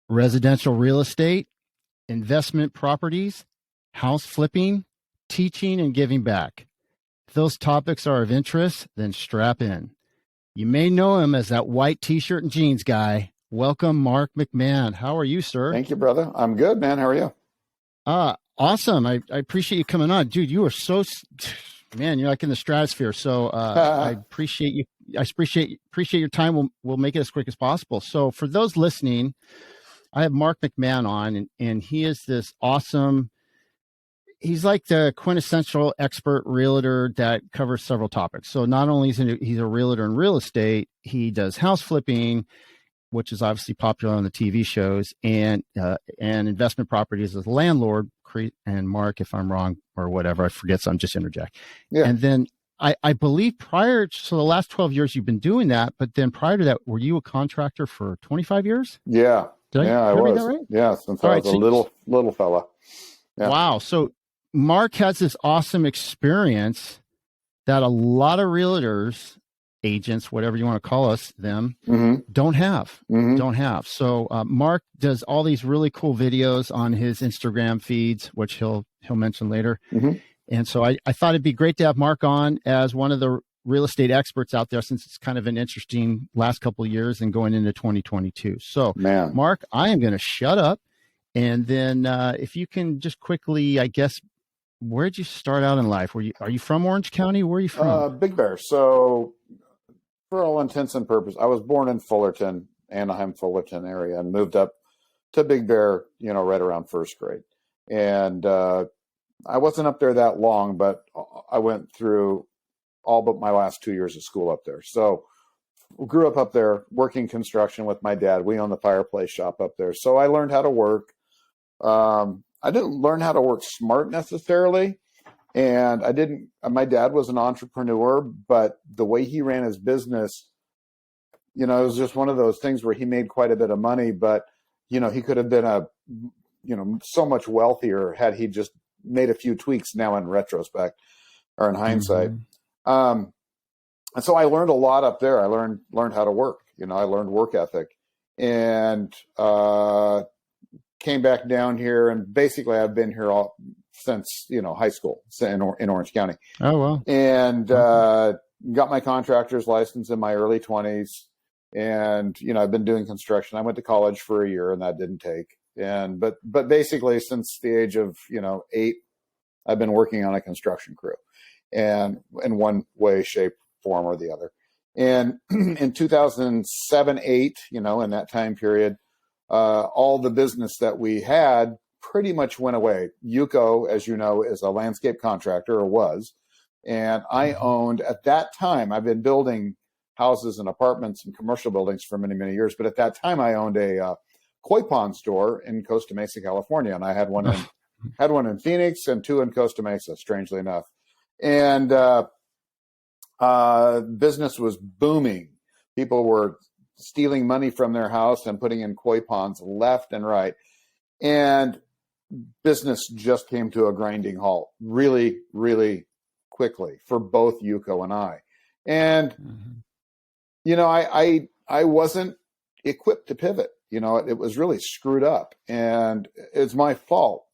residential real estate, investment properties, house flipping, teaching, and giving back. If those topics are of interest, then strap in. You may know him as that white t-shirt and jeans guy. Welcome, Mark McMahon. How are you, sir? Thank you, brother. I'm good, man. How are you? Awesome. I appreciate you coming on. Dude, you are so, man, you're like in the stratosphere. So I appreciate you. I appreciate your time. We'll make it as quick as possible. So for those listening, I have Mark McMahon on, and he is this awesome, he's like the quintessential expert realtor that covers several topics. So not only is he's a realtor in real estate, he does house flipping, which is obviously popular on the TV shows, and investment properties as a landlord. And Mark, if I'm wrong or whatever, I forget, so I'm just interject. Yeah. And then I believe so the last 12 years you've been doing that, but then prior to that, were you a contractor for 25 years? Yeah. I was. That right? Yeah, since I was a little fella. Yeah. Wow. So Mark has this awesome experience that a lot of realtors, agents, whatever you want to call them, don't have. So Mark does all these really cool videos on his Instagram feeds, which he'll mention later. And so I thought it'd be great to have Mark on as one of the real estate experts out there, since it's kind of an interesting last couple of years and going into 2022. So Mark, I am going to shut up. And then if you can just quickly, I guess, where'd you start out in life? Are you from Orange County? Where are you from? Big Bear. So for all intents and purposes, I was born in Fullerton, Anaheim, Fullerton area, and moved up to Big Bear, right around first grade. And I wasn't up there that long, but I went through all but my last 2 years of school up there. So grew up there, working construction with my dad. We owned the fireplace shop up there. So I learned how to work. I didn't learn how to work smart necessarily. And my dad was an entrepreneur, but the way he ran his business, it was just one of those things where he made quite a bit of money, but, he could have been so much wealthier had he just made a few tweaks now in retrospect or in hindsight. And so I learned a lot up there. I learned how to work, I learned work ethic, and came back down here, and basically I've been here since high school in Orange County. Oh wow! And got my contractor's license in my early 20s, and I've been doing construction. I went to college for a year, and that didn't take. And but basically since the age of 8, I've been working on a construction crew, and in one way, shape, form, or the other. And in 2007, 8, in that time period, all the business that we had pretty much went away. Yuko, as you know, is a landscape contractor, or was. And I owned, at that time, I've been building houses and apartments and commercial buildings for many, many years. But at that time, I owned a koi pond store in Costa Mesa, California. And I had one in Phoenix and 2 in Costa Mesa, strangely enough. And business was booming. People were stealing money from their house and putting in koi ponds left and right. And business just came to a grinding halt really, really quickly for both Yuko and I. And, I wasn't equipped to pivot. It was really screwed up, and it's my fault.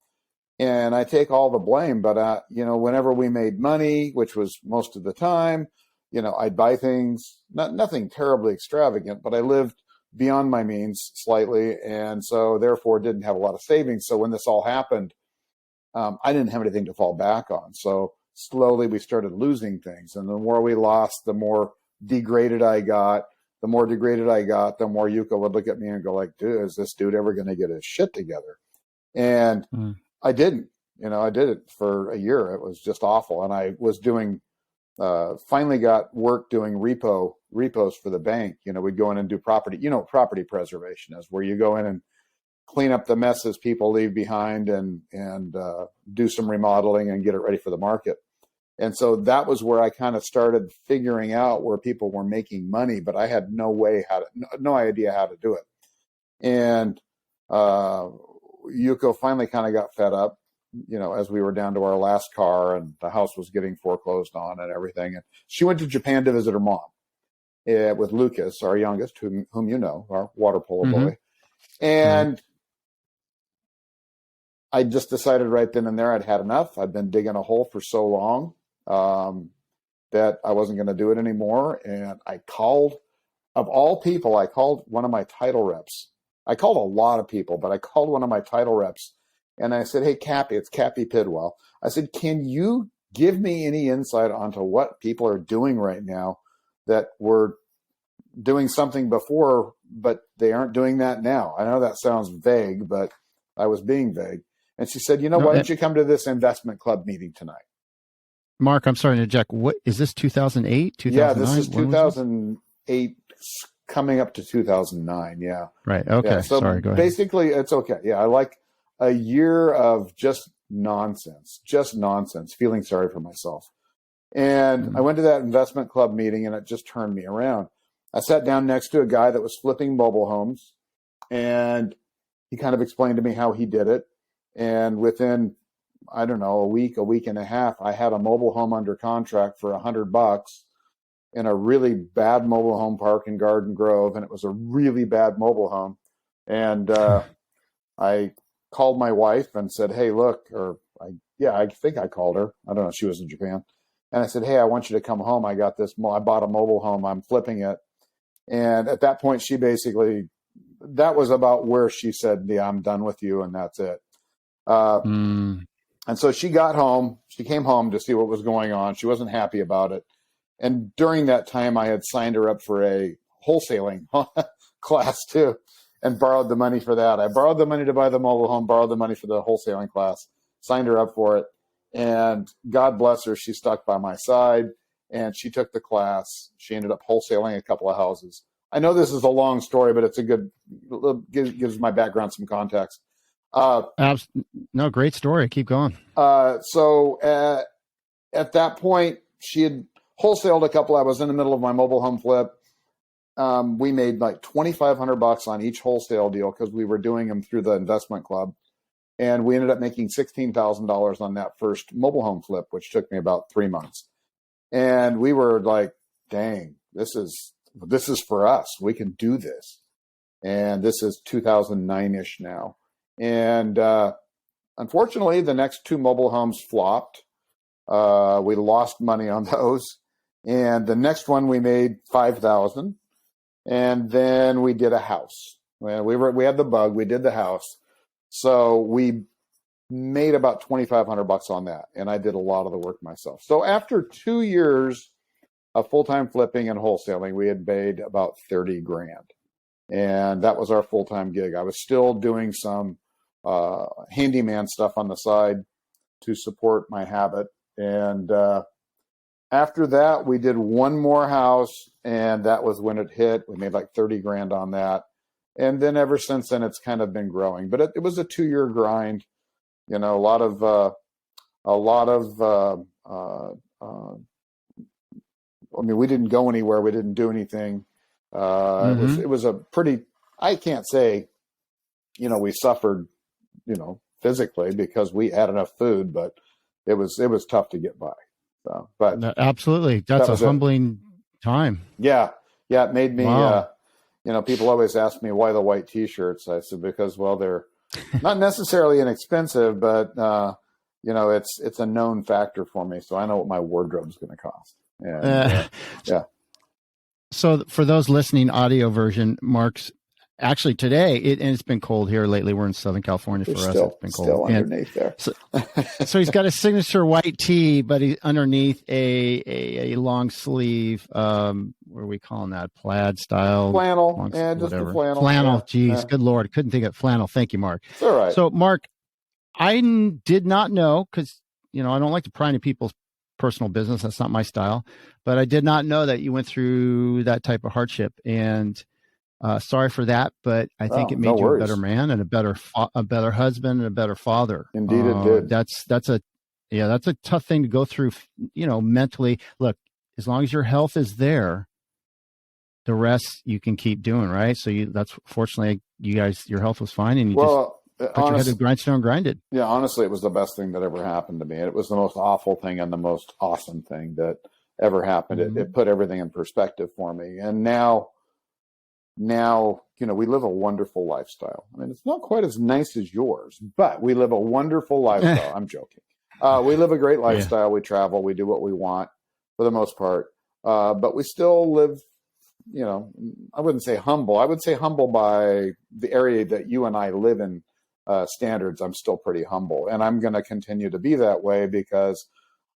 And I take all the blame, but, whenever we made money, which was most of the time, I'd buy things, nothing terribly extravagant, but I lived beyond my means slightly. And so therefore didn't have a lot of savings. So when this all happened, I didn't have anything to fall back on. So slowly we started losing things. And the more we lost, the more degraded I got. The more degraded I got, the more Yuko would look at me and go like, dude, is this dude ever going to get his shit together? And I didn't. I did it for a year. It was just awful. And I was doing, finally got work doing repos for the bank. We'd go in and do property, property preservation is where you go in and clean up the messes people leave behind and do some remodeling and get it ready for the market. And so that was where I kind of started figuring out where people were making money, but I had no idea how to do it. And Yuko finally kind of got fed up, as we were down to our last car and the house was getting foreclosed on and everything. And she went to Japan to visit her mom with Lucas, our youngest, whom our water polo boy. And I just decided right then and there I'd had enough. I'd been digging a hole for so long that I wasn't going to do it anymore. And I called, of all people, I called one of my title reps. I called a lot of people, but I called one of my title reps and I said, hey, Cappy, it's Cappy Pidwell. I said, can you give me any insight onto what people are doing right now that were doing something before, but they aren't doing that now? I know that sounds vague, but I was being vague. And she said, why don't you come to this investment club meeting tonight? Mark, I'm sorry to interject. What is this, 2008, 2009? Yeah, this is 2008 coming up to 2009. Yeah. Right. Okay. Yeah, so sorry. Go ahead. basically, it's okay. Yeah, I like a year of just nonsense, feeling sorry for myself. And I went to that investment club meeting and it just turned me around. I sat down next to a guy that was flipping mobile homes and he kind of explained to me how he did it. And within, I don't know, a week and a half, I had a mobile home under contract for $100 in a really bad mobile home park in Garden Grove. And it was a really bad mobile home. And I called my wife and said, hey, look, I think I called her. I don't know. She was in Japan. And I said, hey, I want you to come home. I got this. I bought a mobile home. I'm flipping it. And at that point, that was about where she said, yeah, I'm done with you. And that's it. And so she got home. She came home to see what was going on. She wasn't happy about it. And during that time, I had signed her up for a wholesaling class too and borrowed the money for that. I borrowed the money to buy the mobile home, borrowed the money for the wholesaling class, signed her up for it. And God bless her, she stuck by my side and she took the class. She ended up wholesaling a couple of houses. I know this is a long story, but it's gives my background some context. No, great story. Keep going. So at that point, she had wholesaled a couple. I was in the middle of my mobile home flip. We made like $2,500 on each wholesale deal because we were doing them through the investment club. And we ended up making $16,000 on that first mobile home flip, which took me about 3 months. And we were like, dang, this is for us. We can do this. And this is 2009-ish now. And unfortunately, the next two mobile homes flopped. We lost money on those. And the next one we made $5,000. And then we did a house. We had the bug. We did the house. So we made about $2,500 on that. And I did a lot of the work myself. So after 2 years of full-time flipping and wholesaling, we had made about 30 grand. And that was our full-time gig. I was still doing some handyman stuff on the side to support my habit. And after that, we did one more house, and that was when it hit. We made like 30 grand on that. And then ever since then, it's kind of been growing. But it was a 2-year grind. A lot of we didn't go anywhere. We didn't do anything. It was a pretty, I can't say, we suffered, physically because we had enough food, but it was tough to get by. So, but no, absolutely. That's a humbling time. Yeah. Yeah. It made me, wow. People always ask me why the white t-shirts. I said, because, well, they're not necessarily inexpensive, but, it's a known factor for me. So I know what my wardrobe is going to cost. And, yeah. So for those listening, audio version, Mark's actually today, and it's been cold here lately. We're in Southern California for us. It's been cold. Still underneath there. So he's got a signature white tee, but he's underneath a long sleeve, what are we calling that? Plaid style? Flannel. Yeah, just a flannel. Flannel. Yeah. Geez, Yeah. good Lord. Couldn't think of flannel. Thank you, Mark. It's all right. So Mark, I did not know, because, I don't like to pry into people's personal business. That's not my style, but I did not know that you went through that type of hardship, and sorry for that, but I think it made you a better man and a better husband and a better father. Indeed, it did. That's a tough thing to go through, mentally. Look, as long as your health is there, the rest you can keep doing, right? So that's fortunately your health was fine, and you just put your head to the grindstone and grinded. Yeah, honestly, it was the best thing that ever happened to me. It was the most awful thing and the most awesome thing that ever happened. Mm-hmm. It put everything in perspective for me. And now, now, we live a wonderful lifestyle. I mean, it's not quite as nice as yours, but we live a wonderful lifestyle. I'm joking. We live a great lifestyle. Yeah. We travel. We do what we want for the most part. But we still live, I wouldn't say humble. I would say humble by the area that you and I live in standards. I'm still pretty humble. And I'm going to continue to be that way because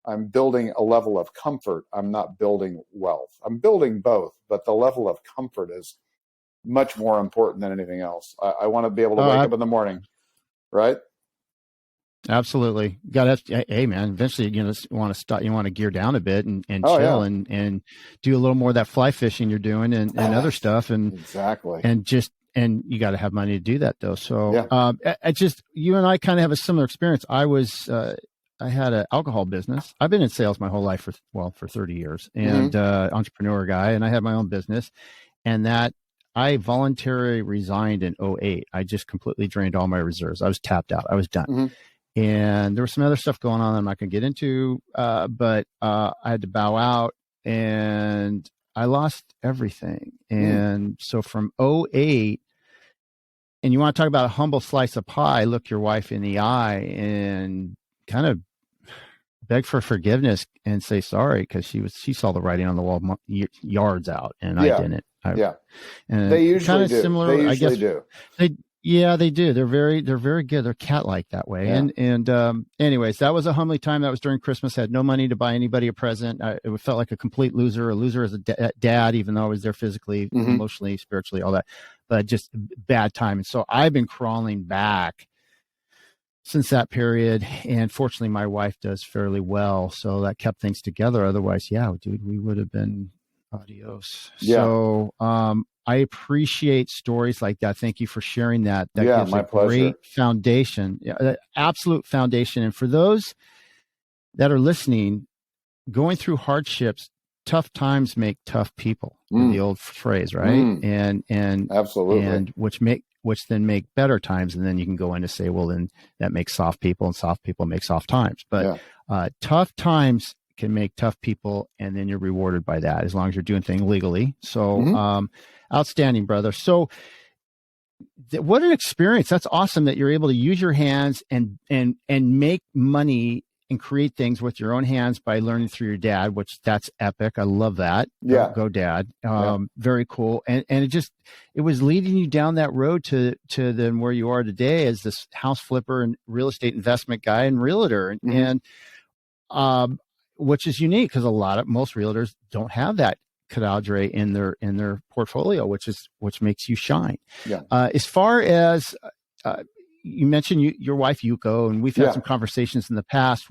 I'm building a level of comfort. I'm not building wealth. I'm building both, but the level of comfort is much more important than anything else. I want to be able to wake up in the morning, right? Absolutely. Hey man, eventually you want to start, you want to gear down a bit and chill and do a little more of that fly fishing you're doing and other stuff. And exactly. And you got to have money to do that though. So, you and I kind of have a similar experience. I had an alcohol business. I've been in sales my whole life for 30 years and, entrepreneur guy. And I had my own business and that I voluntarily resigned in 2008. I just completely drained all my reserves. I was tapped out. I was done. Mm-hmm. And there was some other stuff going on that I'm not going to get into, but I had to bow out and I lost everything. And so from 2008, and you want to talk about a humble slice of pie, look your wife in the eye and kind of beg for forgiveness and say sorry because she saw the writing on the wall yards out and I didn't. And they usually kind of do. Similar, they usually do. They do. They're very good. They're cat-like that way. Yeah. Anyways, that was a humbly time. That was during Christmas. I had no money to buy anybody a present. It felt like a complete loser as a dad, even though I was there physically, emotionally, spiritually, all that, but just bad time. And so I've been crawling back since that period. And fortunately my wife does fairly well. So that kept things together. Otherwise, dude, we would have been adios. Yeah. So, I appreciate stories like that. Thank you for sharing that. That gives my pleasure. Great foundation, absolute foundation. And for those that are listening, going through hardships, tough times make tough people. The old phrase, right? And absolutely, and which then make better times. And then you can go in to say, well, then that makes soft people, and soft people make soft times. But tough times can make tough people, and then you're rewarded by that as long as you're doing things legally. So, outstanding, brother. So what an experience. That's awesome that you're able to use your hands and make money and create things with your own hands by learning through your dad, which that's epic. I love that. Yeah. Go dad. Very cool. And it was leading you down that road to then where you are today as this house flipper and real estate investment guy and realtor. And which is unique because most realtors don't have that cadre in their portfolio, which makes you shine. Yeah. As far as you mentioned your wife Yuko, and we've had some conversations in the past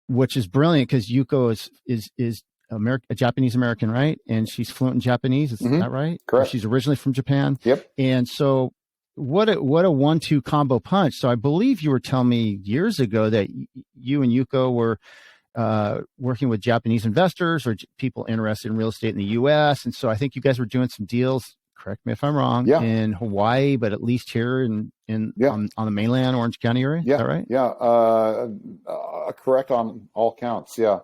which is brilliant because Yuko is a Japanese American, right? And she's fluent in Japanese. Is that right? Correct. She's originally from Japan. Yep. And so what a 1-2 combo punch. So I believe you were telling me years ago that you and Yuko were working with Japanese investors or people interested in real estate in the U.S. And so I think you guys were doing some deals, correct me if I'm wrong, in Hawaii, but at least here on the mainland, Orange County area. Yeah. Is that right? Yeah. Correct on all counts. Yeah.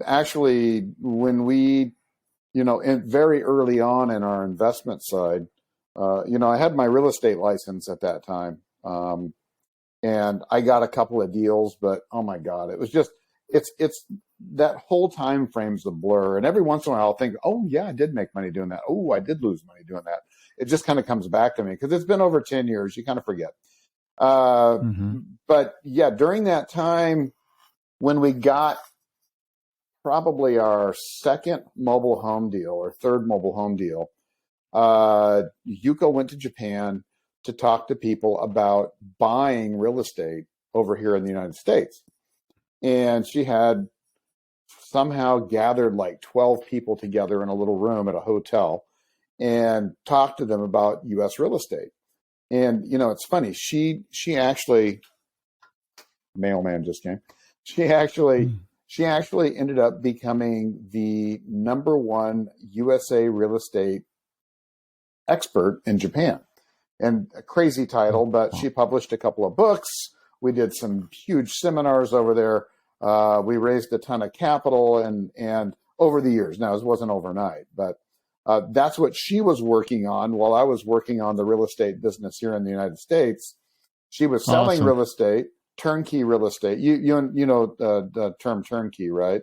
Actually, when we, very early on in our investment side, I had my real estate license at that time. And I got a couple of deals, but oh my God, it was just, it's that whole time frame's a blur. And every once in a while I'll think, oh yeah, I did make money doing that. Oh, I did lose money doing that. It just kind of comes back to me because it's been over 10 years. You kind of forget. But yeah, during that time when we got probably our second mobile home deal or third mobile home deal, Yuko went to Japan to talk to people about buying real estate over here in the United States. And she had somehow gathered like 12 people together in a little room at a hotel and talked to them about U.S. real estate. And, it's funny. She actually, mailman just came. She actually ended up becoming the #1 USA real estate expert in Japan. And a crazy title, but she published a couple of books. We did some huge seminars over there. We raised a ton of capital and over the years. Now, it wasn't overnight, but That's what she was working on while I was working on the real estate business here in the United States. She was selling real estate, turnkey real estate. You know the term turnkey, right?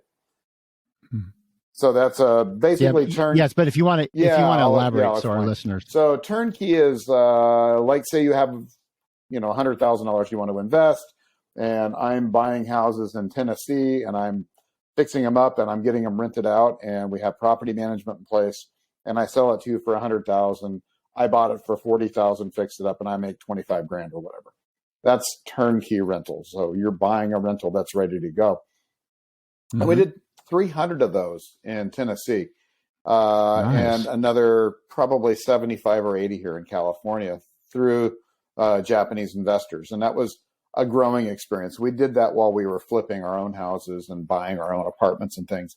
So that's basically turnkey. Yes, but if you want to elaborate, so our listeners. So turnkey is like, say you have $100,000 you want to invest, and I'm buying houses in Tennessee, and I'm fixing them up, and I'm getting them rented out, and we have property management in place, and I sell it to you for $100,000. I bought it for $40,000, fixed it up, and I make $25,000 or whatever. That's turnkey rentals. So you're buying a rental that's ready to go. Mm-hmm. And we did 300 of those in Tennessee, nice. And another probably 75 or 80 here in California through Japanese investors. And that was a growing experience. We did that while we were flipping our own houses and buying our own apartments and things.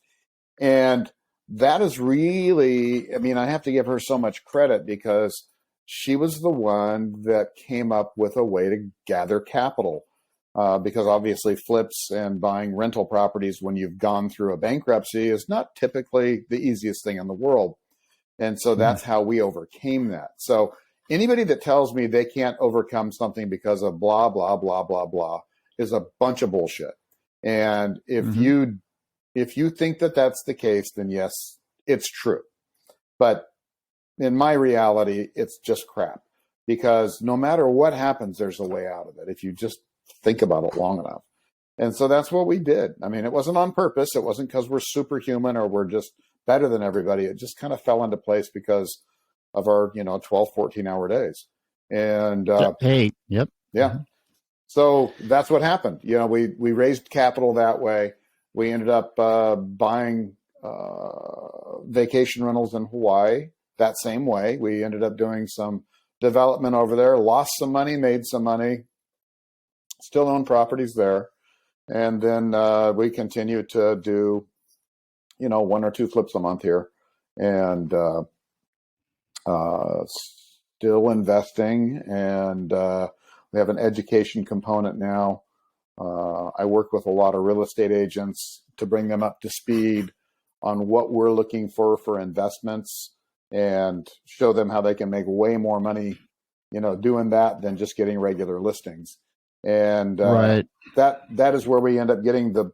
And that is really, I have to give her so much credit because she was the one that came up with a way to gather capital. Because obviously flips and buying rental properties when you've gone through a bankruptcy is not typically the easiest thing in the world. And so that's how we overcame that. So anybody that tells me they can't overcome something because of blah, blah, blah, blah, blah is a bunch of bullshit. And if you think that that's the case, then yes, it's true. But in my reality, it's just crap, because no matter what happens, there's a way out of it if you just think about it long enough. And so that's what we did. It wasn't on purpose. It wasn't because we're superhuman or we're just better than everybody. It just kind of fell into place because of our, 12, 14-hour days. And yeah. So that's what happened. We raised capital that way. We ended up buying vacation rentals in Hawaii that same way. We ended up doing some development over there, lost some money, made some money, still own properties there. And then we continue to do, 1 or 2 flips a month here, and still investing. And we have an education component now. I work with a lot of real estate agents to bring them up to speed on what we're looking for investments, and show them how they can make way more money, doing that than just getting regular listings. And that is where we end up getting the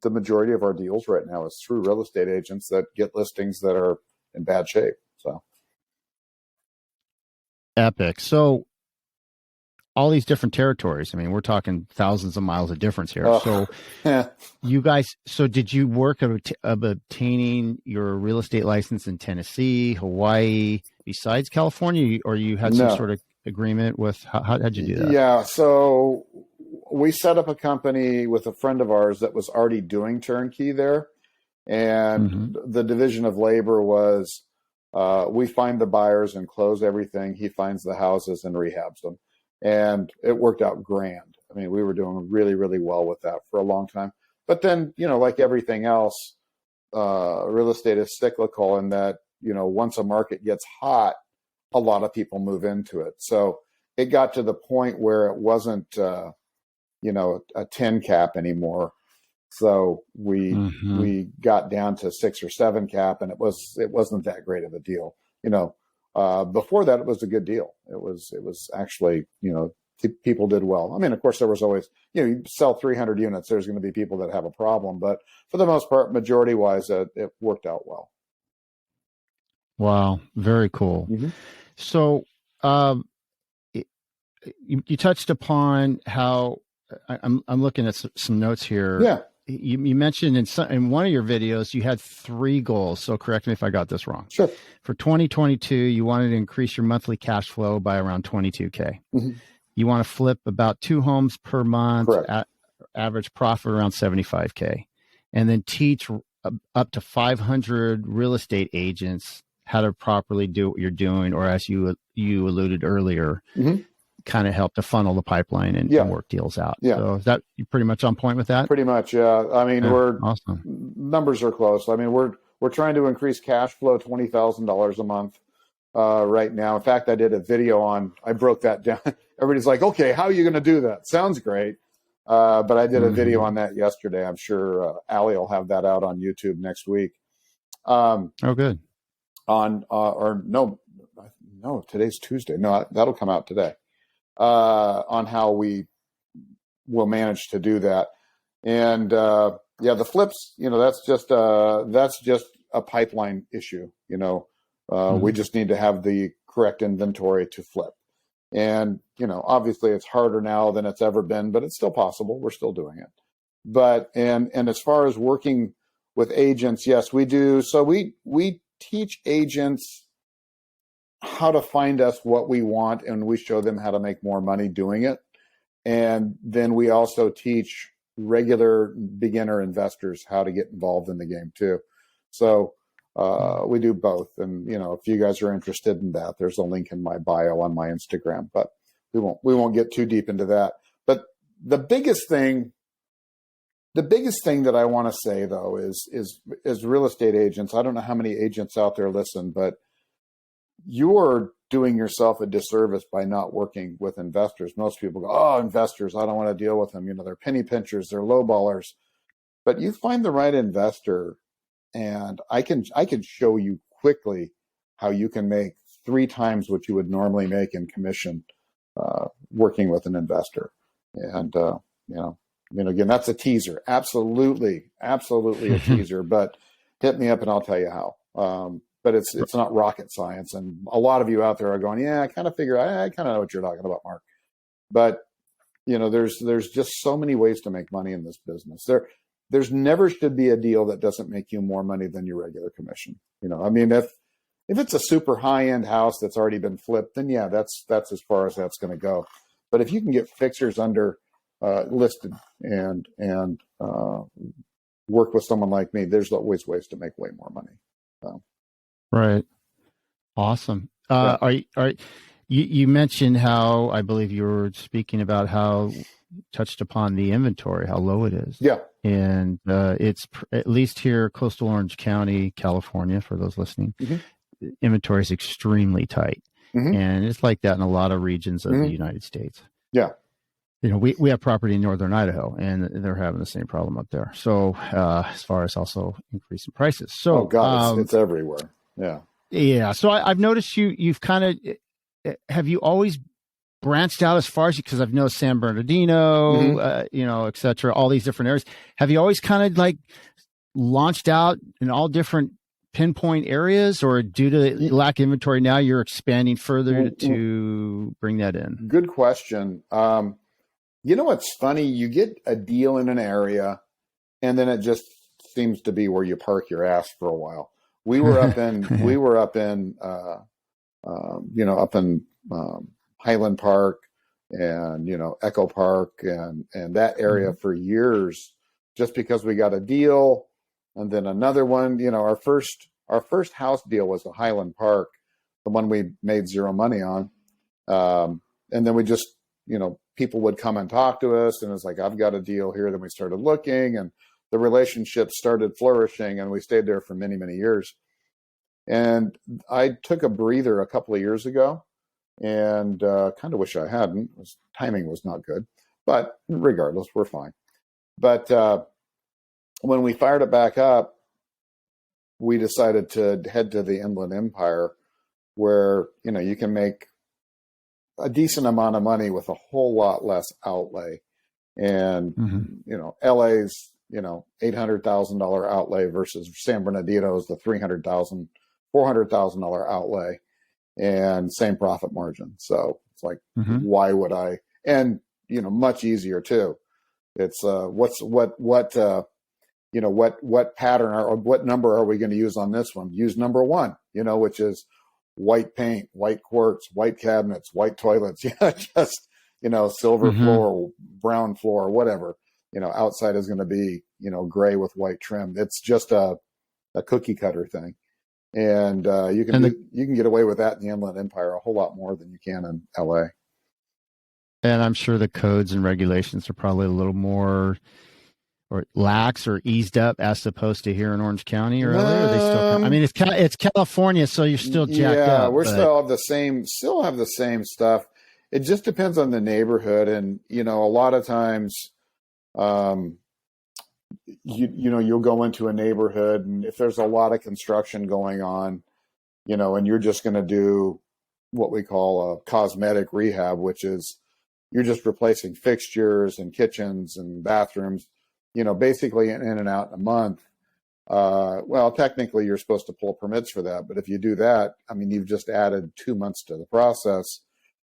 majority of our deals right now, is through real estate agents that get listings that are in bad shape. So epic. So all these different territories, we're talking thousands of miles of difference here. So you guys, did you work of obtaining your real estate license in Tennessee, Hawaii, besides California, or you had some sort of agreement with, how'd you do that? Yeah. So we set up a company with a friend of ours that was already doing turnkey there. And the division of labor was, we find the buyers and close everything. He finds the houses and rehabs them. And it worked out grand. We were doing really, really well with that for a long time. But then, like everything else, real estate is cyclical in that, once a market gets hot, a lot of people move into it. So it got to the point where it wasn't, a 10 cap anymore. So we got down to 6 or 7 cap, and it wasn't that great of a deal. Before that, it was a good deal. It was actually, people did well. Of course, there was always, you sell 300 units, there's going to be people that have a problem, but for the most part, majority wise, it worked out well. Wow. Very cool. So, you touched upon how I'm looking at some notes here. Yeah. You mentioned in one of your videos, you had 3 goals. So correct me if I got this wrong. Sure. For 2022, you wanted to increase your monthly cash flow by around $22K. You want to flip about 2 homes per month, average profit around $75K, and then teach up to 500 real estate agents how to properly do what you're doing, or as you alluded earlier, kind of help to funnel the pipeline and work deals out. Yeah. So is that you pretty much on point with that? Pretty much, yeah. We're awesome. Numbers are close. We're trying to increase cash flow $20,000 a month right now. In fact, I did a video I broke that down. Everybody's like, okay, how are you going to do that? Sounds great. But I did a video on that yesterday. I'm sure Allie will have that out on YouTube next week. Oh, good. or no, today's Tuesday. No, that'll come out today, on how we will manage to do that. And the flips, that's just a pipeline issue. We just need to have the correct inventory to flip. And, obviously it's harder now than it's ever been, but it's still possible. We're still doing it. But, and as far as working with agents, yes, we do. So we teach agents how to find us what we want, and we show them how to make more money doing it. And then we also teach regular beginner investors how to get involved in the game too. So we do both. And, if you guys are interested in that, there's a link in my bio on my Instagram, but we won't get too deep into that. But the biggest thing that I want to say though is real estate agents. I don't know how many agents out there listen, but you're doing yourself a disservice by not working with investors. Most people go, oh, investors, I don't want to deal with them. They're penny pinchers, they're lowballers. But you find the right investor, and I can show you quickly how you can make 3 times what you would normally make in commission working with an investor. And again, that's a teaser. Absolutely a teaser. But hit me up and I'll tell you how. But it's not rocket science. And a lot of you out there are going, yeah, I kind of know what you're talking about, Mark. But there's just so many ways to make money in this business. There's never should be a deal that doesn't make you more money than your regular commission. If it's a super high end house that's already been flipped, then yeah, that's as far as that's going to go. But if you can get fixers under listed and work with someone like me, there's always ways to make way more money. Right. Awesome. You mentioned how, I believe you were speaking about how touched upon the inventory, how low it is. Yeah. And it's at least here, coastal Orange County, California, for those listening, inventory is extremely tight. And it's like that in a lot of regions of the United States. Yeah. We have property in northern Idaho, and they're having the same problem up there. So as far as also increasing prices. So, oh God, it's everywhere. Yeah. Yeah. So I've noticed you've kind of, have you always branched out as far as because I've noticed San Bernardino, et cetera, all these different areas. Have you always kind of like launched out in all different pinpoint areas, or due to lack of inventory now you're expanding further to bring that in? Good question. What's funny? You get a deal in an area and then it just seems to be where you park your ass for a while. We were up in Highland Park and, Echo Park and that area for years, just because we got a deal. And then another one, our first house deal was the Highland Park, the one we made zero money on. And then we just, people would come and talk to us, and it's like, I've got a deal here. Then we started looking, and the relationship started flourishing, and we stayed there for many, many years. And I took a breather a couple of years ago, and kind of wish I hadn't. Timing was not good, but regardless, we're fine. But when we fired it back up, we decided to head to the Inland Empire, where you can make a decent amount of money with a whole lot less outlay. And LA's $800,000 outlay versus San Bernardino's the $400,000 outlay, and same profit margin. So it's like, why would I? And much easier too. It's what pattern or what number are we going to use on this one? Use number 1, which is white paint, white quartz, white cabinets, white toilets, just silver floor, brown floor, whatever. Outside is going to be gray with white trim. It's just a cookie cutter thing. And you can get away with that in the Inland Empire a whole lot more than you can in LA. And I'm sure the codes and regulations are probably a little more or lax or eased up as opposed to here in Orange County or LA. Are they still? I mean, it's California, so you're still jacked up. Yeah, still have the same stuff. It just depends on the neighborhood, and a lot of times, you'll go into a neighborhood, and if there's a lot of construction going on, and you're just going to do what we call a cosmetic rehab, which is you're just replacing fixtures and kitchens and bathrooms, basically in and out in a month. Well, technically you're supposed to pull permits for that, but if you do that, I mean, you've just added 2 months to the process.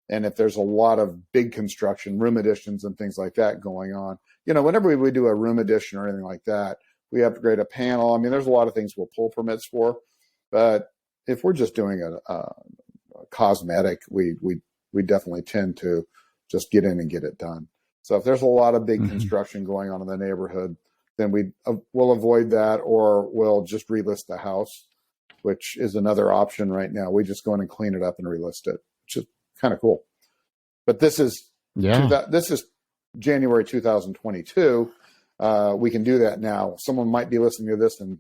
And if there's a lot of big construction, room additions and things like that going on, whenever we do a room addition or anything like that, we upgrade a panel. I mean, there's a lot of things we'll pull permits for, but if we're just doing a cosmetic, we definitely tend to just get in and get it done. So if there's a lot of big construction going on in the neighborhood, then we'll avoid that, or we'll just relist the house, which is another option right now. We just go in and clean it up and relist it, which is kind of cool. But this is January 2022. We can do that now. Someone might be listening to this in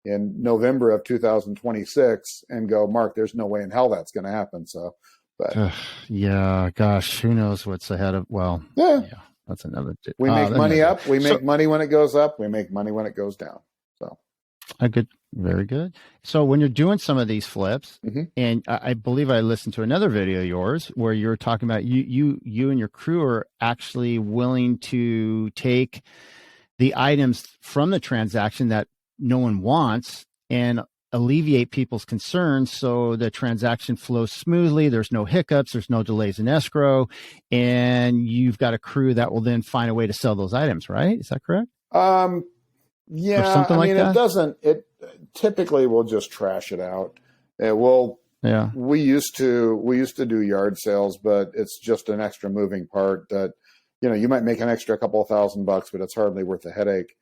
November of 2026 and go, Mark, there's no way in hell that's going to happen. So, but yeah, gosh, who knows what's ahead of, yeah, that's another. We make money up. We make money when it goes up. We make money when it goes down. So, very good. So when you're doing some of these flips, and I believe I listened to another video of yours where you were talking about you and your crew are actually willing to take the items from the transaction that no one wants and alleviate people's concerns so the transaction flows smoothly. There's no hiccups. There's no delays in escrow. And you've got a crew that will then find a way to sell those items, right? Is that correct? Yeah. Or something like that? It typically we'll just trash it out. We used to do yard sales, but it's just an extra moving part that, you might make an extra couple of $1,000, but it's hardly worth the headache.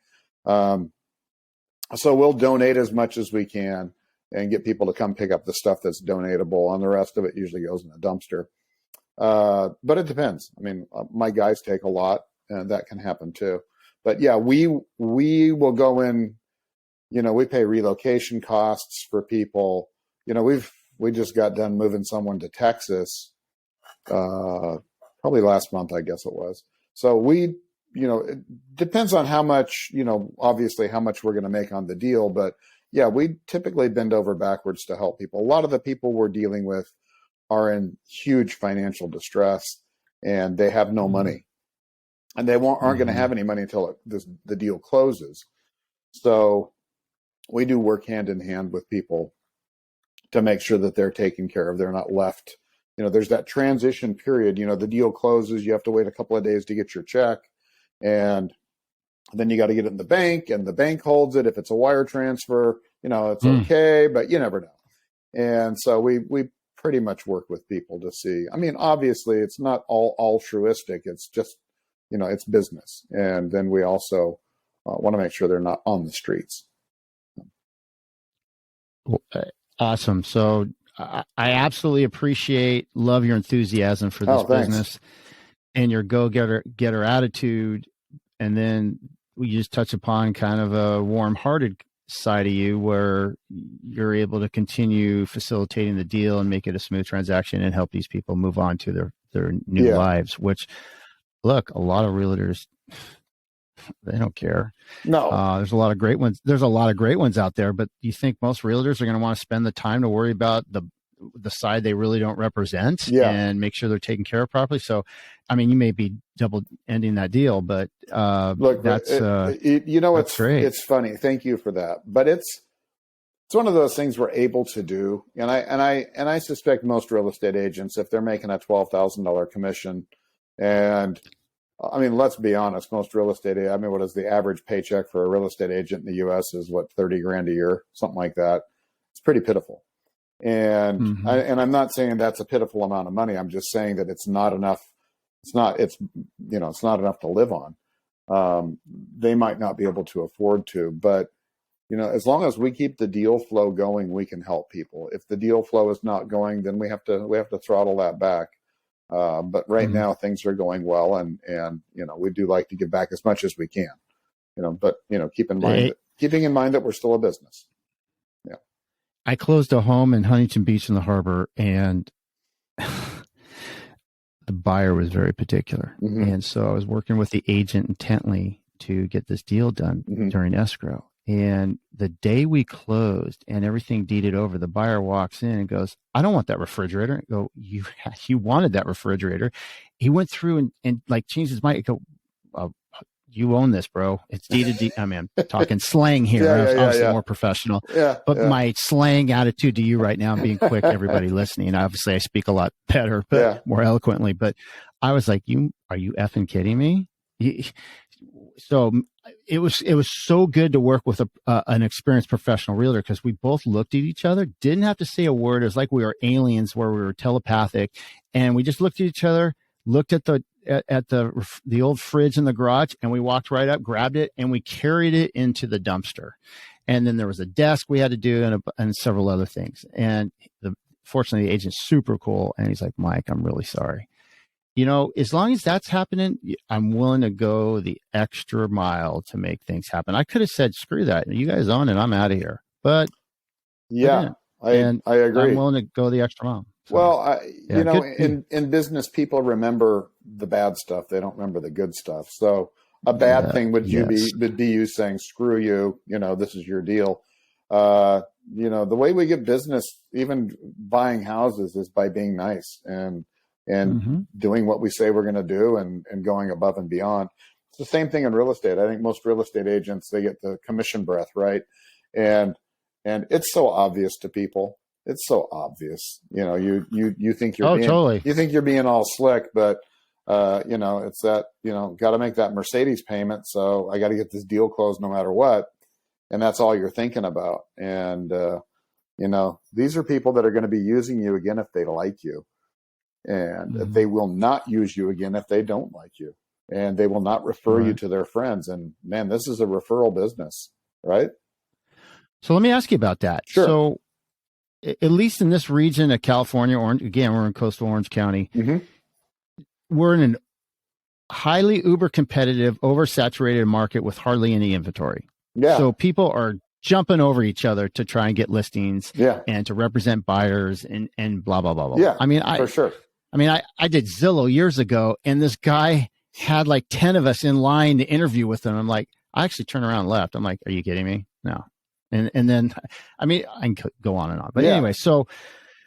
So we'll donate as much as we can and get people to come pick up the stuff that's donatable, and the rest of it usually goes in a dumpster. But it depends. I mean, my guys take a lot, and that can happen too. But yeah, we will go in, we pay relocation costs for people. We just got done moving someone to Texas, probably last month, I guess it was. So it depends on how much, obviously how much we're going to make on the deal. But yeah, we typically bend over backwards to help people. A lot of the people we're dealing with are in huge financial distress and they have no money, and they aren't going to have any money until the deal closes. So we do work hand in hand with people to make sure that they're taken care of. They're not left, there's that transition period, the deal closes, you have to wait a couple of days to get your check. And then you got to get it in the bank, and the bank holds it. If it's a wire transfer, it's okay, but you never know. And so we pretty much work with people to see. I mean, obviously it's not all altruistic. It's just, it's business. And then we also want to make sure they're not on the streets. Awesome. So I absolutely love your enthusiasm for this business and your go-getter attitude. And then we just touch upon kind of a warm-hearted side of you where you're able to continue facilitating the deal and make it a smooth transaction and help these people move on to their new lives, which, look, a lot of realtors, they don't care. No, there's a lot of great ones. There's a lot of great ones out there, but you think most realtors are going to want to spend the time to worry about the side they really don't represent and make sure they're taken care of properly. So, I mean, you may be double ending that deal, but look, that's it's great. It's funny. Thank you for that. But it's one of those things we're able to do. And I suspect most real estate agents, if they're making a $12,000 commission, and I mean, let's be honest, most real estate, what is the average paycheck for a real estate agent in the US is what, 30 grand a year, something like that. It's pretty pitiful. And I'm not saying that's a pitiful amount of money. I'm just saying that it's not enough. It's not enough to live on. They might not be able to afford to, but as long as we keep the deal flow going, we can help people. If the deal flow is not going, then we have to throttle that back. But right now things are going well, and we do like to give back as much as we can. But keeping in mind that we're still a business. I closed a home in Huntington Beach in the harbor, and the buyer was very particular. And so I was working with the agent intently to get this deal done during escrow. And the day we closed and everything deeded over, the buyer walks in and goes, I don't want that refrigerator. I go, you wanted that refrigerator. He went through and like changed his mind. I go, you own this, bro. It's deeded. I mean, I'm talking slang here. Obviously more professional. But my slang attitude to you right now, I'm being quick, everybody listening. Obviously, I speak a lot better, but more eloquently. But I was like, are you effing kidding me? So it was so good to work with an experienced professional realtor, because we both looked at each other, didn't have to say a word. It was like we were aliens, where we were telepathic, and we just looked at each other, looked at the old fridge in the garage, and we walked right up, grabbed it, and we carried it into the dumpster. And then there was a desk we had to do and several other things. And fortunately, the agent's super cool, and he's like, Mike, I'm really sorry. As long as that's happening, I'm willing to go the extra mile to make things happen. I could have said, screw that. You guys own it. I'm out of here. But I agree. I'm willing to go the extra mile. So, well, in business, people remember the bad stuff. They don't remember the good stuff. So a bad thing would be you saying, screw you, this is your deal. The way we get business, even buying houses, is by being nice and doing what we say we're going to do and going above and beyond. It's the same thing in real estate. I think most real estate agents, they get the commission breath, right? And it's so obvious to people. It's so obvious. You think you think you're being all slick, but it's that, got to make that Mercedes payment. So I got to get this deal closed no matter what. And that's all you're thinking about. And, these are people that are going to be using you again if they like you. And they will not use you again if they don't like you, and they will not refer you to their friends. And man, this is a referral business, right? So let me ask you about that. Sure. So at least in this region of California, we're in coastal Orange County. We're in a highly uber competitive, oversaturated market with hardly any inventory. Yeah. So people are jumping over each other to try and get listings and to represent buyers and blah, blah, blah, blah. Yeah, I mean, for sure. I mean, I did Zillow years ago, and this guy had like 10 of us in line to interview with him. I'm like, I actually turned around and left. I'm like, are you kidding me? No. And then, I mean, I can go on and on. But anyway,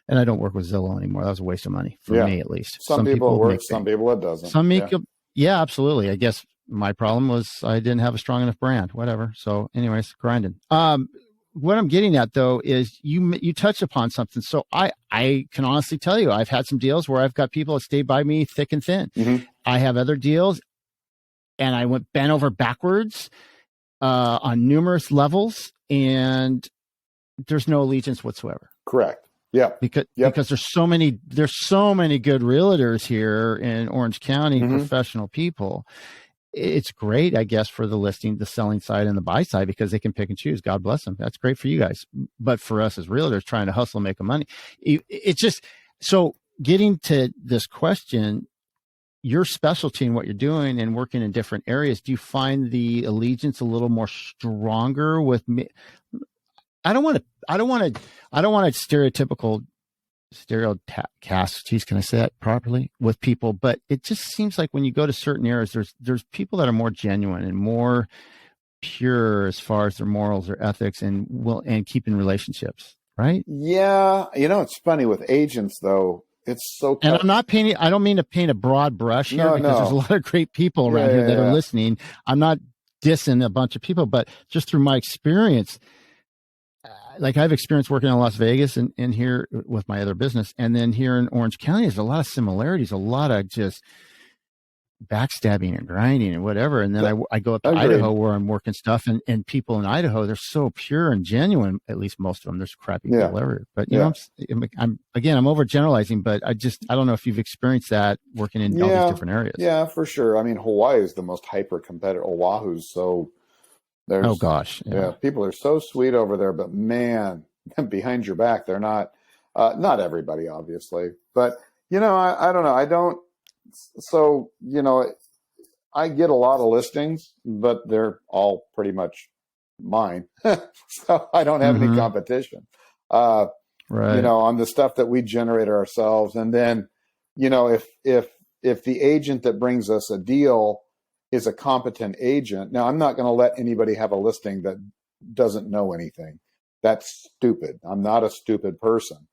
and I don't work with Zillow anymore. That was a waste of money for me, at least. Some people it works, some people it doesn't. Some make absolutely. I guess my problem was I didn't have a strong enough brand, whatever. So anyways, grinding. What I'm getting at though is you touched upon something. So I can honestly tell you, I've had some deals where I've got people that stay by me thick and thin. I have other deals, and I went bent over backwards on numerous levels, and there's no allegiance whatsoever. Correct. Yeah. Because there's so many good realtors here in Orange County, professional people. It's great, I guess, for the selling side and the buy side, because they can pick and choose. God bless them. That's great for you guys. But for us as realtors trying to hustle and make money, it's just, so getting to this question, your specialty in what you're doing and working in different areas, do you find the allegiance a little more stronger with me? I don't want to stereocast, geez, can I say that properly, with people? But it just seems like when you go to certain areas, there's people that are more genuine and more pure as far as their morals or ethics and keeping relationships, right? Yeah. It's funny with agents though. It's so tough. And I don't mean to paint a broad brush here, because there's a lot of great people around here that are listening. I'm not dissing a bunch of people, but just through my experience, like I've experienced working in Las Vegas and here with my other business. And then here in Orange County, there's a lot of similarities, a lot of just backstabbing and grinding and whatever. And then I go up to Idaho where I'm working stuff, and people in Idaho, they're so pure and genuine, at least most of them. There's crappy people everywhere. But you know, I'm overgeneralizing, but I don't know if you've experienced that working in all these different areas. Yeah, for sure. I mean, Hawaii is the most hyper competitive. Oahu's so oh gosh. Yeah. People are so sweet over there, but man, behind your back, they're not everybody, obviously, but I don't know. So, I get a lot of listings, but they're all pretty much mine. So I don't have any competition, right. On the stuff that we generate ourselves. And then, if the agent that brings us a deal is a competent agent. Now, I'm not going to let anybody have a listing doesn't know anything. That's stupid. I'm not a stupid person.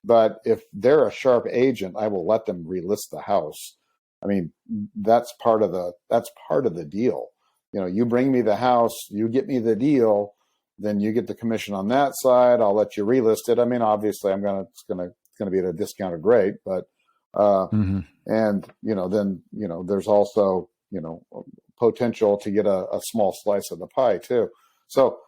But if they're a sharp agent, I will let them relist the house. I mean, that's part of the deal. You know, you bring me the house, you get me the deal, then you get the commission on that side. I'll let you relist it. I mean, obviously, it's gonna be at a discounted rate, but and then there's also potential to get a small slice of the pie too. So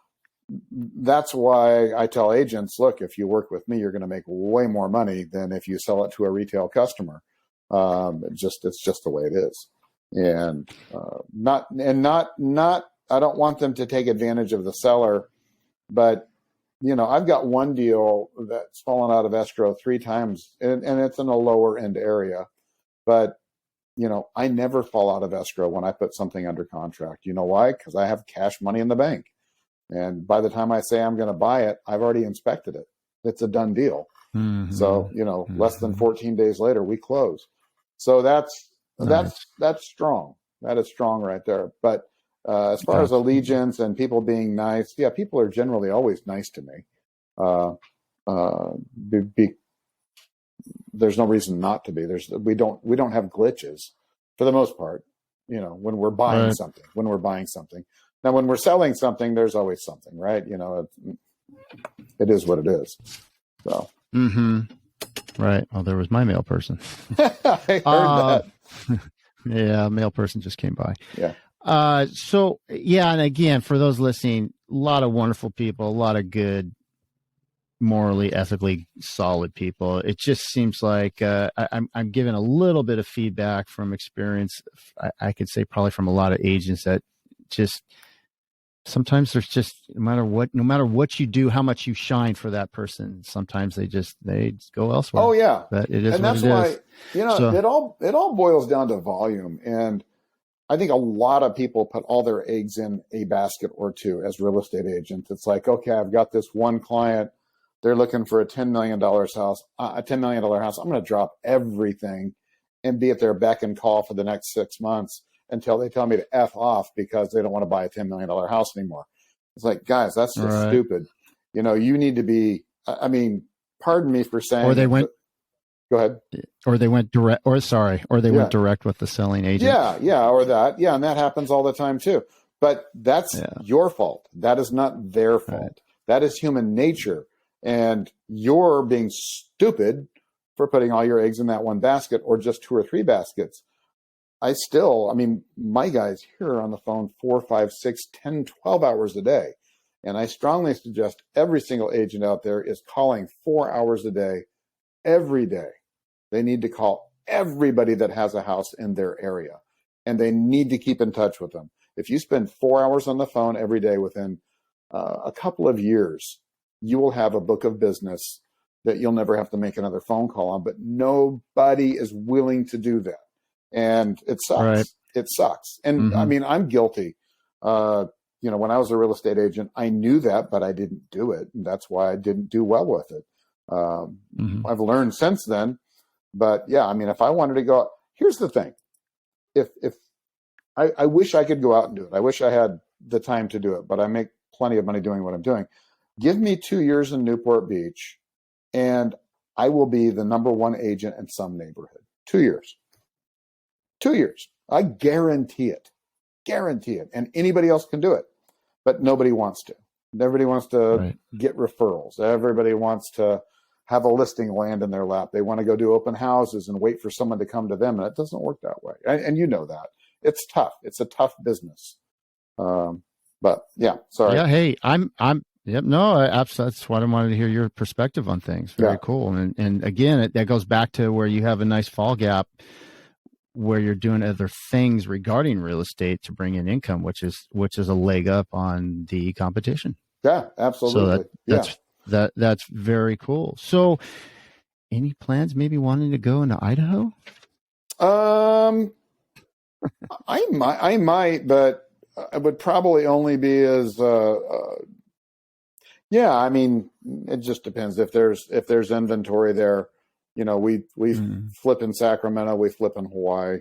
that's why I tell agents, look, if you work with me, you're going to make way more money than if you sell it to a retail customer. It's just the way it is. And not, I don't want them to take advantage of the seller, but I've got one deal that's fallen out of escrow 3 times, and it's in a lower end area, but I never fall out of escrow when I put something under contract. You know why? Because I have cash money in the bank. And by the time I say I'm going to buy it, I've already inspected it. It's a done deal. So, less than 14 days later, we close. So that's strong. That is strong right there. But as far as allegiance and people being nice, yeah, people are generally always nice to me. There's no reason not to be. We don't have glitches for the most part. When we're buying something. Now, when we're selling something, there's always something, right? It is what it is. So. Right. Oh, there was my mail person. I heard that. Yeah, mail person just came by. Yeah. So yeah, and again, for those listening, a lot of wonderful people, a lot of good, morally, ethically solid people. It just seems like I'm giving a little bit of feedback from experience. I could say probably from a lot of agents that just sometimes there's just no matter what you do, how much you shine for that person, sometimes they go elsewhere. Oh yeah, but it is, and that's why it all boils down to volume. And I think a lot of people put all their eggs in a basket or two as real estate agents. It's like, okay, I've got this one client. They're looking for a $10 million house. I'm going to drop everything and be at their beck and call for the next 6 months until they tell me to F off because they don't want to buy a $10 million house anymore. It's like, guys, that's just stupid. You need to be, pardon me for saying, or they went, go ahead. Or they went direct, went direct with the selling agent. Yeah. Or that. Yeah. And that happens all the time too, but that's your fault. That is not their fault. Right. That is human nature. And you're being stupid for putting all your eggs in that one basket or just 2 or 3 baskets. My guys here are on the phone 4, 5, 6, 10, 12 hours a day. And I strongly suggest every single agent out there is calling 4 hours a day, every day. They need to call everybody that has a house in their area, and they need to keep in touch with them. If you spend 4 hours on the phone every day within a couple of years, you will have a book of business that you'll never have to make another phone call on, but nobody is willing to do that. And it sucks. Right. It sucks. And I'm guilty. When I was a real estate agent, I knew that, but I didn't do it. And that's why I didn't do well with it. I've learned since then, but yeah, if I wanted to go, here's the thing. If I wish I could go out and do it. I wish I had the time to do it, but I make plenty of money doing what I'm doing. Give me 2 years in Newport Beach and I will be the number 1 agent in some neighborhood. 2 years. 2 years. I guarantee it. And anybody else can do it, but nobody wants to. Everybody wants to get referrals. Everybody wants to have a listing land in their lap. They want to go do open houses and wait for someone to come to them. And it doesn't work that way. And you know that. It's tough. It's a tough business. But yeah, sorry. Yeah. Hey, that's why I wanted to hear your perspective on things. Very cool. And again, that goes back to where you have a nice fall gap where you're doing other things regarding real estate to bring in income, which is a leg up on the competition. Yeah, absolutely. So that's very cool. So any plans maybe wanting to go into Idaho? I might, but I would probably only be as, it just depends if there's inventory there. We flip in Sacramento, we flip in Hawaii.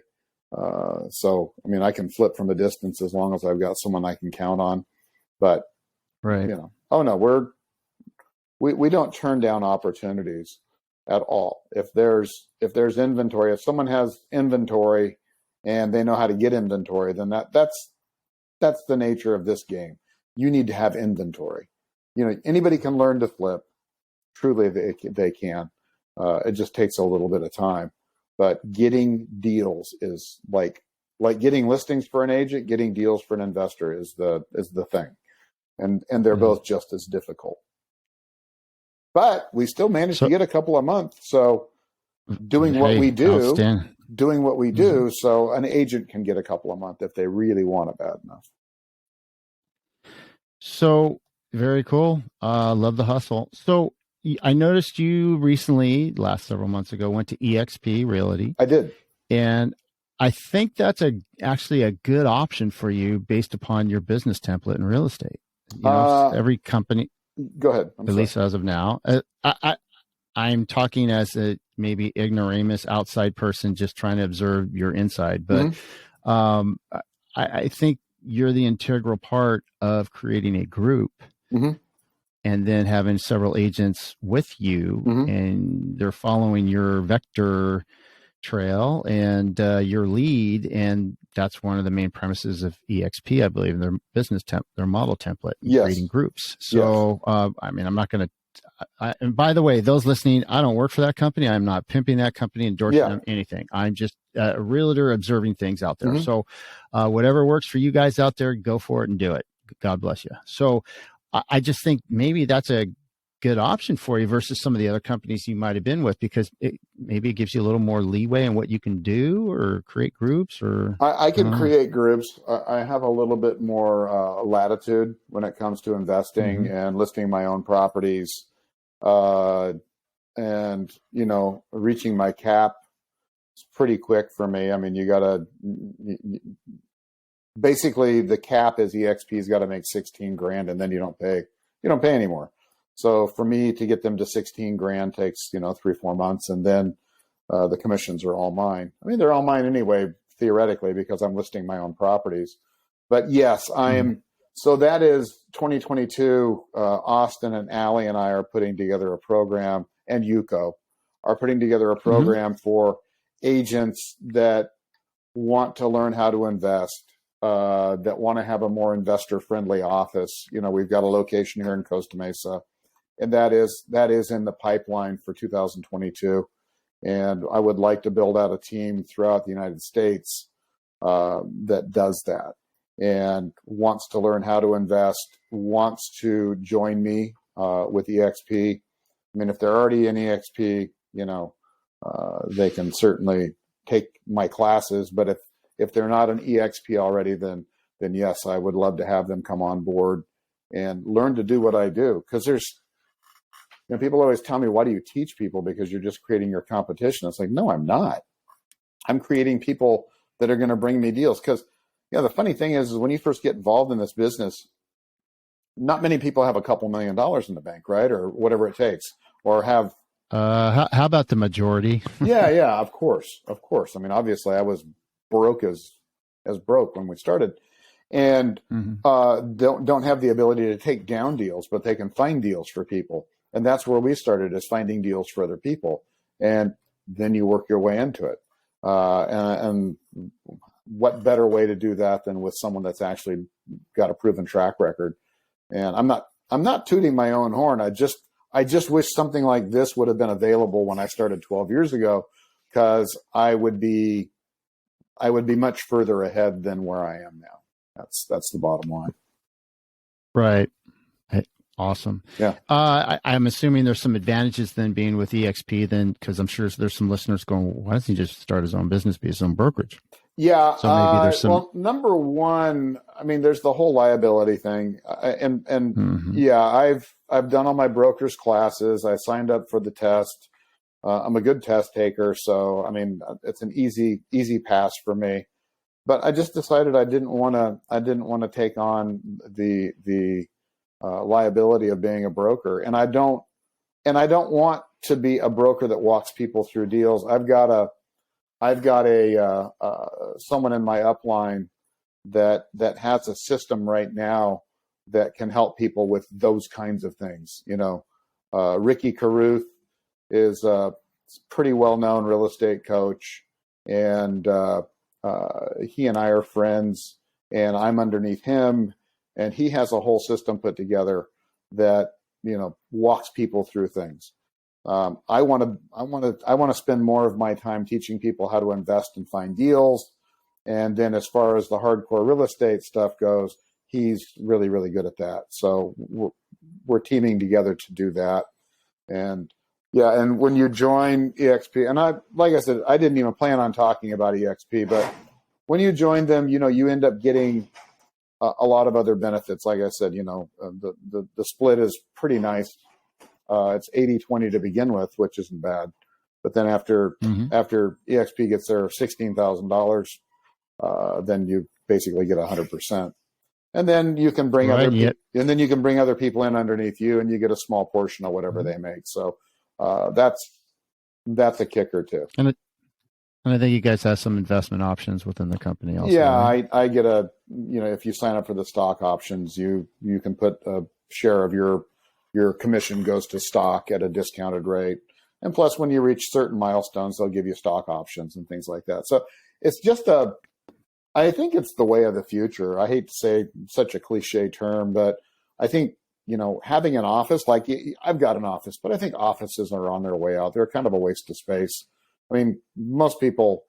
So, I can flip from a distance as long as I've got someone I can count on. But Right. Oh no, we don't turn down opportunities at all. If there's inventory, if someone has inventory and they know how to get inventory, then that's the nature of this game. You need to have inventory. Anybody can learn to flip. Truly, they can. It just takes a little bit of time. But getting deals is like getting listings for an agent. Getting deals for an investor is the thing, and they're both just as difficult. But we still manage to get a couple a month. So doing what we do, so an agent can get a couple a month if they really want it bad enough. So very cool. Love the hustle. So I noticed you recently, last several months ago, went to eXp Realty. I did. And I think that's actually a good option for you based upon your business template in real estate. Every company. Go ahead. At least as of now. I'm talking as a maybe ignoramus outside person just trying to observe your inside. But I think you're the integral part of creating a group and then having several agents with you and they're following your vector trail and your lead. And that's one of the main premises of eXp, I believe, in their business their model template, creating groups. So, I mean, I'm not going to, and by the way, those listening, I don't work for that company. I'm not pimping that company, endorsing them, anything. I'm just a realtor observing things out there. So whatever works for you guys out there, go for it and do it. God bless you. So I just think maybe that's a good option for you versus some of the other companies you might have been with, because maybe it gives you a little more leeway in what you can do or create groups or. I can create groups. I have a little bit more latitude when it comes to investing and listing my own properties. And, reaching my cap is pretty quick for me. I mean, basically the cap is EXP's got to make 16 grand and then you don't pay anymore. So for me to get them to 16 grand takes, 3-4 months. And then, the commissions are all mine. I mean, they're all mine anyway, theoretically, because I'm listing my own properties, but yes, so that is 2022. Austin and Allie and I are putting together a program, and Yuko are putting together a program for agents that want to learn how to invest, that want to have a more investor-friendly office. We've got a location here in Costa Mesa, and that is in the pipeline for 2022. And I would like to build out a team throughout the United States that does that and wants to learn how to invest, wants to join me with EXP. I mean, if they're already in EXP, they can certainly take my classes. But if they're not an EXP already, then yes, I would love to have them come on board and learn to do what I do. Because people always tell me, why do you teach people? Because you're just creating your competition. It's like, no, I'm not. I'm creating people that are going to bring me deals. Because the funny thing is when you first get involved in this business, not many people have a couple $1 million in the bank, right? Or whatever it takes, or have. How about the majority? Yeah, of course. I mean, obviously I was broke as broke when we started, and don't have the ability to take down deals, but they can find deals for people. And that's where we started, is finding deals for other people. And then you work your way into it. And what better way to do that than with someone that's actually got a proven track record? And I'm not tooting my own horn. I just wish something like this would have been available when I started 12 years ago, because I would be much further ahead than where I am now. That's the bottom line. Right. Awesome. Yeah. I'm assuming there's some advantages then being with EXP then, because I'm sure there's some listeners going, why doesn't he just start his own business, be his own brokerage? Yeah. So maybe there's some. Well, number one, I mean, there's the whole liability thing, and yeah, I've done all my broker's classes. I signed up for the test. I'm a good test taker, so I mean, it's an easy pass for me. But I just decided I didn't want to take on the liability of being a broker, and I don't want to be a broker that walks people through deals. I've got a someone in my upline that has a system right now that can help people with those kinds of things. Ricky Caruth is a pretty well-known real estate coach, and he and I are friends, and I'm underneath him, and he has a whole system put together that walks people through things. I want to spend more of my time teaching people how to invest and find deals, and then as far as the hardcore real estate stuff goes, he's really, really good at that. So we're teaming together to do that. And yeah, and when you join EXP, and like I said, I didn't even plan on talking about EXP, but when you join them, you end up getting a lot of other benefits. Like I said, the split is pretty nice. It's 80-20 to begin with, which isn't bad. But then after EXP gets their $16,000, then you basically get 100%. And then you can bring other people in underneath you, and you get a small portion of whatever they make. So that's a kicker too. And I think you guys have some investment options within the company also. Yeah, right? I get if you sign up for the stock options, you can put a share of your commission goes to stock at a discounted rate. And plus, when you reach certain milestones, they'll give you stock options and things like that. So it's just I think it's the way of the future. I hate to say such a cliche term, but I think, having an office, like I've got an office, but I think offices are on their way out. They're kind of a waste of space. I mean, most people,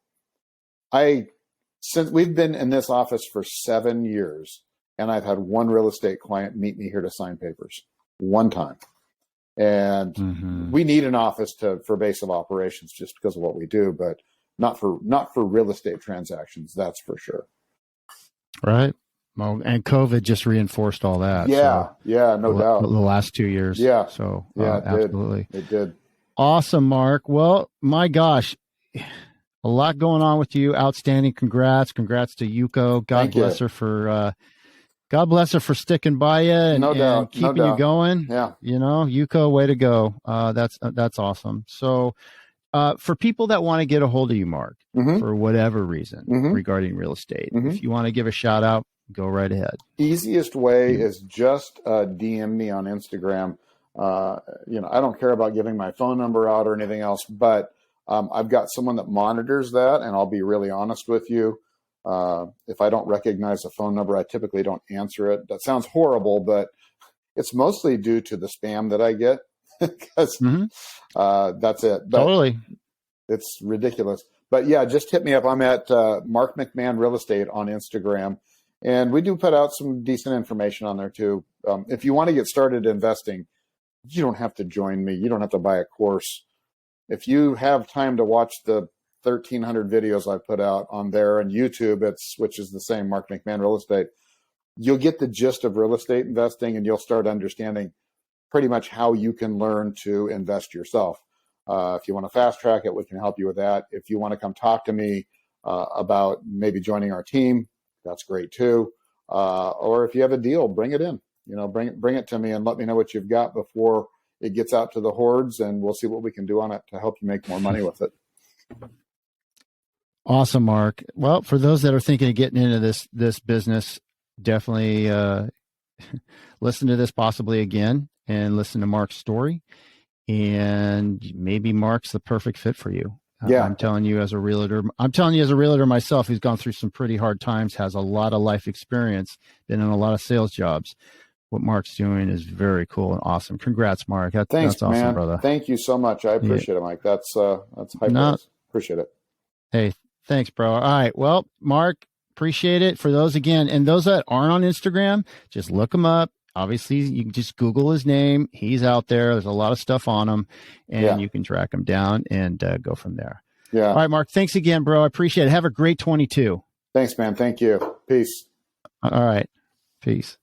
since we've been in this office for 7 years, and I've had one real estate client meet me here to sign papers one time. And we need an office for base of operations just because of what we do, but not for real estate transactions. That's for sure. Right. Well, and COVID just reinforced all that. Yeah. So No doubt. The last 2 years. Yeah. So yeah, absolutely. It did. Awesome, Mark. Well, my gosh, a lot going on with you. Outstanding. Congrats to Yuko. God bless her for sticking by you and keeping you going. Yeah. Yuko, way to go. That's awesome. So, for people that want to get a hold of you, Mark, for whatever reason regarding real estate, if you want to give a shout out, go right ahead. Easiest way is just DM me on Instagram. I don't care about giving my phone number out or anything else, but I've got someone that monitors that, and I'll be really honest with you. If I don't recognize a phone number, I typically don't answer it. That sounds horrible, but it's mostly due to the spam that I get. Because that's it. But totally. It's ridiculous. But yeah, just hit me up. I'm at Mark McMahon Real Estate on Instagram. And we do put out some decent information on there too. If you want to get started investing, you don't have to join me. You don't have to buy a course. If you have time to watch the 1,300 videos I put out on there and YouTube, which is the same, Mark McMahon Real Estate, you'll get the gist of real estate investing, and you'll start understanding pretty much how you can learn to invest yourself. If you want to fast track it, we can help you with that. If you want to come talk to me about maybe joining our team, that's great too. Or if you have a deal, bring it in. Bring it to me and let me know what you've got before it gets out to the hordes, and we'll see what we can do on it to help you make more money with it. Awesome, Mark. Well, for those that are thinking of getting into this business, definitely listen to this possibly again and listen to Mark's story. And maybe Mark's the perfect fit for you. Yeah. I'm telling you as a realtor myself, who's gone through some pretty hard times, has a lot of life experience, been in a lot of sales jobs. What Mark's doing is very cool and awesome. Congrats, Mark. Thanks, that's awesome, man. brother. Thank you so much. I appreciate it, Mike. That's high praise. Appreciate it. Hey, thanks, bro. All right. Well, Mark, appreciate it. For those again, and those that aren't on Instagram, just look him up. Obviously, you can just Google his name. He's out there. There's a lot of stuff on him, and you can track him down and go from there. Yeah. All right, Mark. Thanks again, bro. I appreciate it. Have a great 22. Thanks, man. Thank you. Peace. All right. Peace.